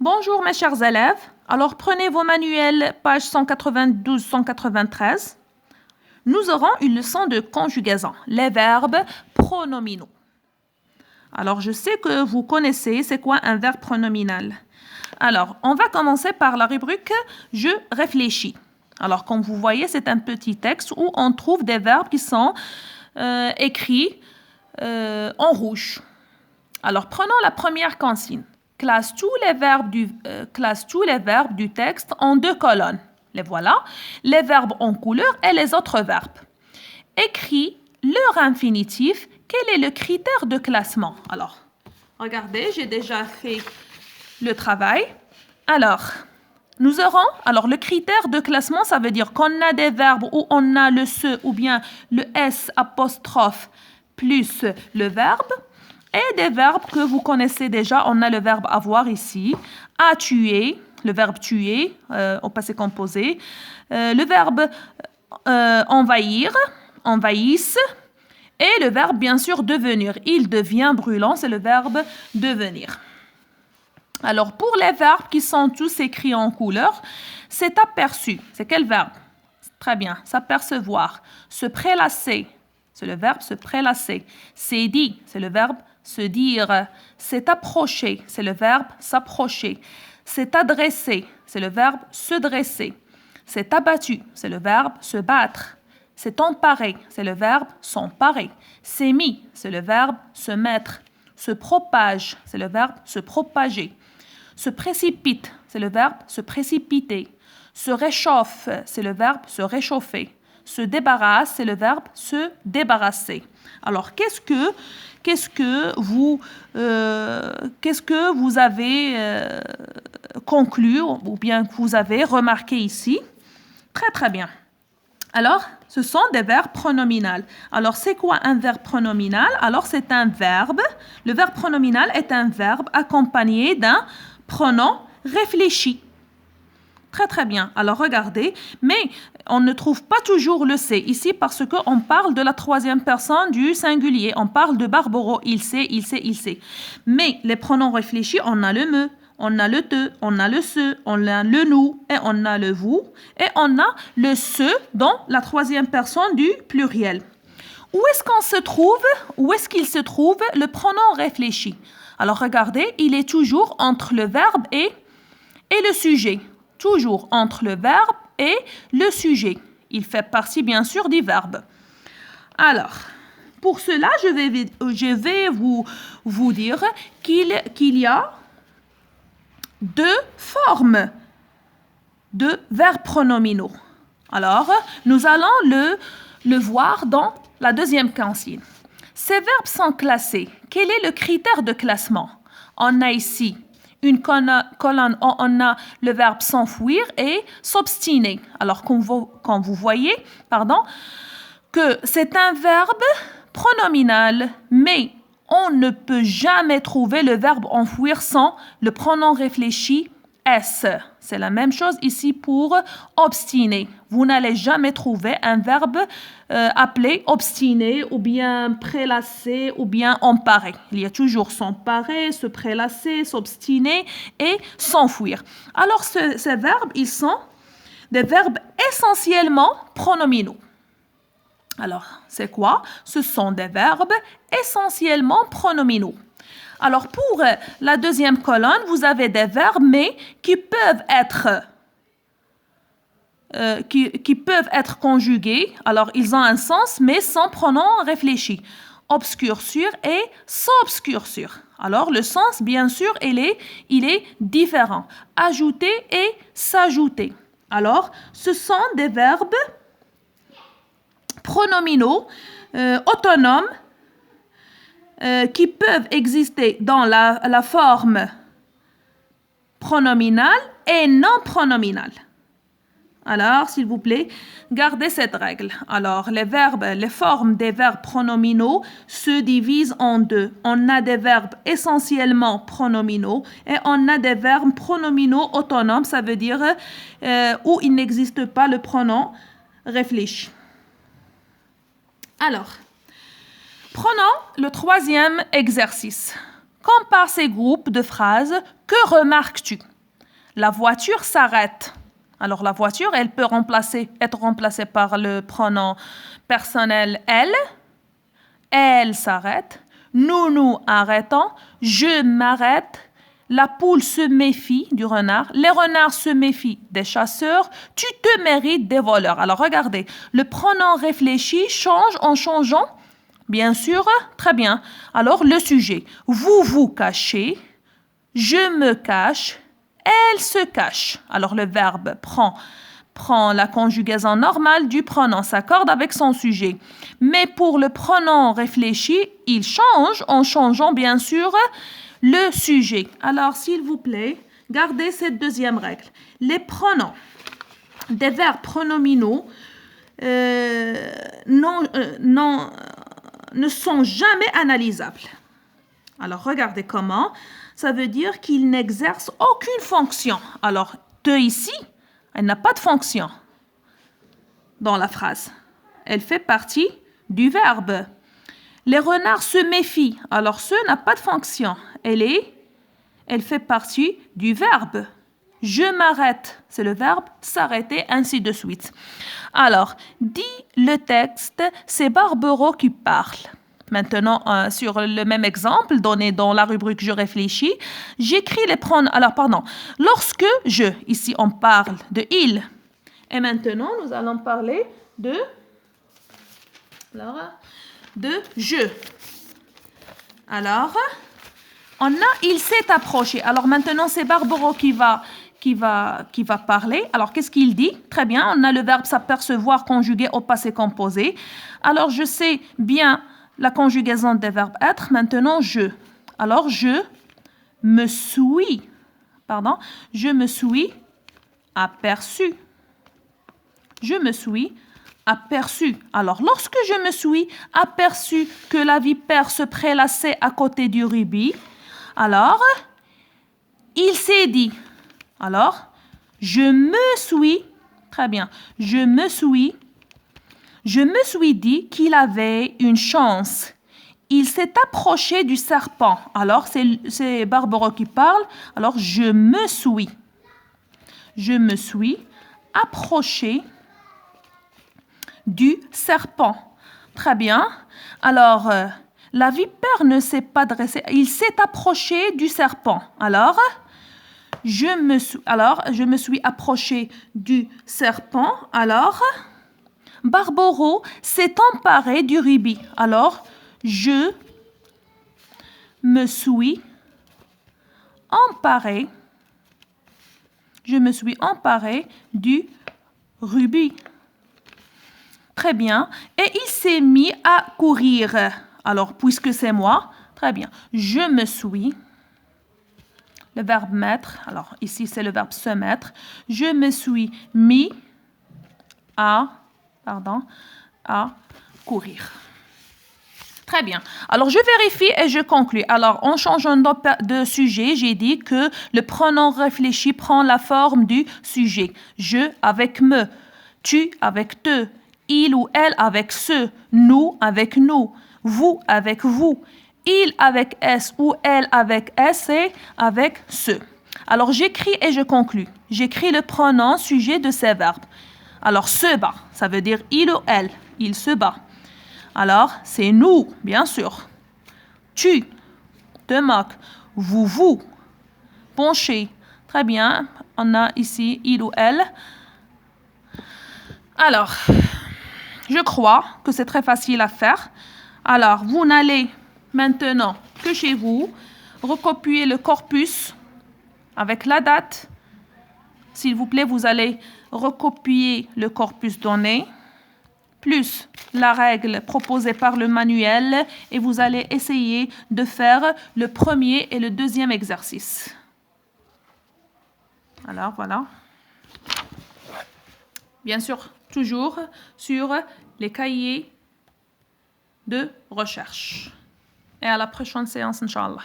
Bonjour mes chers élèves. Alors prenez vos manuels, page 192-193. Nous aurons une leçon de conjugaison, les verbes pronominaux. Alors je sais que vous connaissez c'est quoi un verbe pronominal. Alors on va commencer par la rubrique « Je réfléchis ». Alors comme vous voyez c'est un petit texte où on trouve des verbes qui sont écrits en rouge. Alors prenons la première consigne. Classe tous les verbes du texte en 2 colonnes. Les voilà, les verbes en couleur et les autres verbes. Écris leur infinitif. Quel est le critère de classement? Alors, regardez, j'ai déjà fait le travail. Alors, nous aurons, le critère de classement, ça veut dire qu'on a des verbes où on a le se ou bien le s apostrophe plus le verbe. Et des verbes que vous connaissez déjà, on a le verbe avoir ici, à tuer, le verbe tuer au passé composé, le verbe envahir, envahisse, et le verbe bien sûr devenir. Il devient brûlant, c'est le verbe devenir. Alors pour les verbes qui sont tous écrits en couleur, c'est aperçu. C'est quel verbe? Très bien, s'apercevoir. Se prélasser, c'est le verbe se prélasser. C'est dit, c'est le verbe se dire. C'est approcher, c'est le verbe s'approcher. C'est adresser, c'est le verbe se dresser. C'est abattu, c'est le verbe se battre. C'est emparer, c'est le verbe s'emparer. C'est mis, c'est le verbe se mettre. Se propage, c'est le verbe se propager. Se précipite, c'est le verbe se précipiter. Se réchauffe, c'est le verbe se réchauffer. Se débarrasse, c'est le verbe se débarrasser. Alors, qu'est-ce que vous avez conclu ou bien que vous avez remarqué ici? Très, très bien. Alors, ce sont des verbes pronominaux. Alors, c'est quoi un verbe pronominal? Alors, c'est un verbe. Le verbe pronominal est un verbe accompagné d'un pronom réfléchi. Très, très bien. Alors, regardez. Mais on ne trouve pas toujours le « c'est » ici parce qu'on parle de la troisième personne du singulier. On parle de Barbaro. Il sait, il sait, il sait. Mais les pronoms réfléchis, on a le « me », on a le « te », on a le « se », on a le « nous » et on a le « vous » et on a le « se » dans la troisième personne du pluriel. Où est-ce qu'il se trouve le pronom réfléchi? Alors, regardez, il est toujours entre le verbe et le sujet. Toujours entre le verbe et le sujet. Il fait partie, bien sûr, du verbe. Alors, pour cela, je vais vous dire qu'il y a 2 formes de verbes pronominaux. Alors, nous allons le voir dans la deuxième consigne. Ces verbes sont classés. Quel est le critère de classement? On a ici une colonne où on a le verbe s'enfuir et s'obstiner. Alors, quand vous voyez, que c'est un verbe pronominal, mais on ne peut jamais trouver le verbe enfuir sans le pronom réfléchi S. C'est la même chose ici pour obstiner. Vous n'allez jamais trouver un verbe appelé obstiner ou bien prélasser ou bien emparer. Il y a toujours s'emparer, se prélasser, s'obstiner et s'enfuir. Alors ces verbes, ils sont des verbes essentiellement pronominaux. Alors, c'est quoi? Ce sont des verbes essentiellement pronominaux. Alors, pour la deuxième colonne, vous avez des verbes, mais qui peuvent être conjugués. Alors, ils ont un sens, mais sans pronom réfléchi. Obscurcir et s'obscurcir. Alors, le sens, bien sûr, il est différent. Ajouter et s'ajouter. Alors, ce sont des verbes pronominaux autonomes qui peuvent exister dans la forme pronominale et non pronominale. Alors, s'il vous plaît, gardez cette règle. Alors, les formes des verbes pronominaux se divisent en 2. On a des verbes essentiellement pronominaux et on a des verbes pronominaux autonomes, ça veut dire où il n'existe pas le pronom réfléchi. Alors, prenons le troisième exercice. Compare ces groupes de phrases. Que remarques-tu? La voiture s'arrête. Alors, la voiture, elle peut être remplacée par le pronom personnel elle. Elle s'arrête. Nous arrêtons. Je m'arrête. La poule se méfie du renard. Les renards se méfient des chasseurs. Tu te mérites des voleurs. Alors, regardez. Le pronom réfléchi change en changeant. Bien sûr, très bien. Alors, le sujet. Vous vous cachez. Je me cache. Elle se cache. Alors, le verbe prend la conjugaison normale du pronom, s'accorde avec son sujet. Mais pour le pronom réfléchi, il change en changeant, bien sûr, le sujet. Alors, s'il vous plaît, gardez cette deuxième règle. Les pronoms des verbes pronominaux ne sont jamais analysables. Alors, regardez comment. Ça veut dire qu'ils n'exercent aucune fonction. Alors, de ici, elle n'a pas de fonction dans la phrase. Elle fait partie du verbe. Les renards se méfient. Alors, ce n'a pas de fonction. Elle fait partie du verbe. Je m'arrête, c'est le verbe s'arrêter, ainsi de suite. Alors, dit le texte, c'est Barbero qui parle. Maintenant, sur le même exemple donné dans la rubrique « Je réfléchis », j'écris les pronoms. Alors, pardon. Lorsque je, ici, on parle de « il ». Et maintenant, nous allons parler de « je ». Alors, on a « il s'est approché ». Alors, maintenant, c'est Barbero qui va parler. Alors, qu'est-ce qu'il dit? Très bien, on a le verbe s'apercevoir conjugué au passé composé. Alors, je sais bien la conjugaison des verbes être. Maintenant, je. Alors, je me suis aperçu. Je me suis aperçu. Alors, lorsque je me suis aperçu que la vipère se prélassait à côté du rubis, alors, il s'est dit. Alors, je me suis dit qu'il avait une chance. Il s'est approché du serpent. Alors, c'est Barbero qui parle. Alors, je me suis approché du serpent. Très bien. Alors, la vipère ne s'est pas dressée. Il s'est approché du serpent. Alors, je me suis approché du serpent. Alors, Barbero s'est emparé du rubis. Alors, je me suis emparé du rubis. Très bien. Et il s'est mis à courir. Alors, puisque c'est moi, très bien. Je me suis, le verbe mettre, alors ici c'est le verbe se mettre. Je me suis mis à courir. Très bien. Alors, je vérifie et je conclus. Alors, en changeant de sujet, j'ai dit que le pronom réfléchi prend la forme du sujet. Je avec me, tu avec te, il ou elle avec ce, nous avec nous, vous avec vous, il avec S ou elle avec S et avec ce. Alors, j'écris et je conclus. J'écris le pronom sujet de ces verbes. Alors, se bat, ça veut dire il ou elle, il se bat. Alors, c'est nous, bien sûr. Tu te moques. Vous penchez. Très bien. On a ici il ou elle. Alors, je crois que c'est très facile à faire. Alors, vous n'allez maintenant que chez vous recopier le corpus avec la date. S'il vous plaît, vous allez recopier le corpus donné, plus la règle proposée par le manuel, et vous allez essayer de faire le premier et le deuxième exercice. Alors, voilà. Bien sûr, toujours sur les cahiers de recherche. Et à la prochaine séance, Inch'Allah.